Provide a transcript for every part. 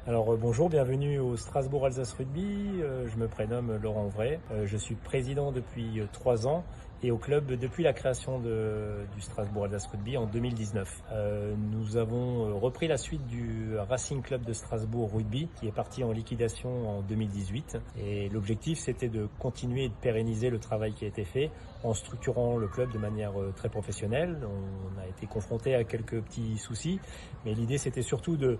Alors bonjour, bienvenue au Strasbourg Alsace Rugby. Je me prénomme Laurent Vray. Je suis président depuis 3 ans et au club depuis la création du Strasbourg Alsace Rugby en 2019. Nous avons repris la suite du Racing Club de Strasbourg Rugby qui est parti en liquidation en 2018. Et l'objectif c'était de continuer et de pérenniser le travail qui a été fait en structurant le club de manière très professionnelle. On a été confronté à quelques petits soucis, mais l'idée c'était surtout de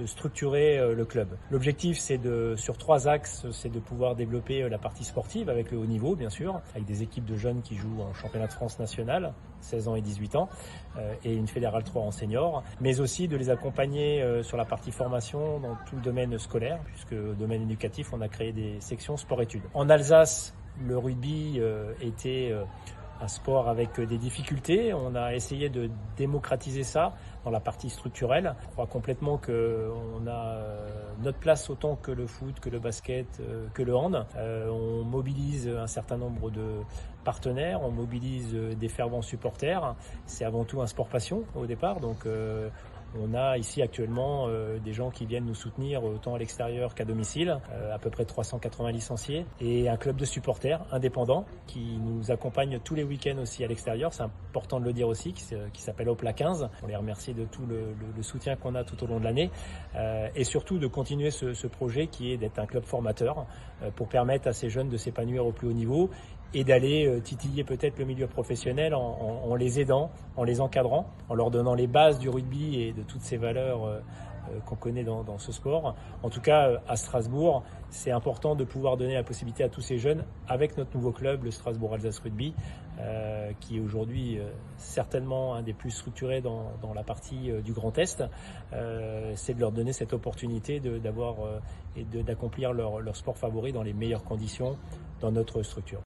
structurer le club. L'objectif, sur 3 axes, c'est de pouvoir développer la partie sportive avec le haut niveau, bien sûr, avec des équipes de jeunes qui jouent en championnat de France national, 16 ans et 18 ans, et une fédérale 3 en senior, mais aussi de les accompagner sur la partie formation dans tout le domaine scolaire, puisque au domaine éducatif, on a créé des sections sport-études. En Alsace, le rugby était un sport avec des difficultés. On a essayé de démocratiser ça dans la partie structurelle. Je crois complètement qu'on a notre place autant que le foot, que le basket, que le hand. On mobilise un certain nombre de partenaires, on mobilise des fervents supporters. C'est avant tout un sport passion au départ, donc on a ici actuellement des gens qui viennent nous soutenir autant à l'extérieur qu'à domicile, à peu près 380 licenciés, et un club de supporters indépendants qui nous accompagne tous les week-ends aussi à l'extérieur. C'est important de le dire aussi, qui s'appelle Opla 15. On les remercie de tout le soutien qu'on a tout au long de l'année, et surtout de continuer ce projet qui est d'être un club formateur pour permettre à ces jeunes de s'épanouir au plus haut niveau et d'aller titiller peut-être le milieu professionnel en les aidant, en les encadrant, en leur donnant les bases du rugby et de toutes ces valeurs qu'on connaît dans ce sport. En tout cas, à Strasbourg, c'est important de pouvoir donner la possibilité à tous ces jeunes, avec notre nouveau club, le Strasbourg Alsace Rugby, qui est aujourd'hui certainement un des plus structurés dans la partie du Grand Est, c'est de leur donner cette opportunité d'avoir et d'accomplir leur sport favori dans les meilleures conditions dans notre structure.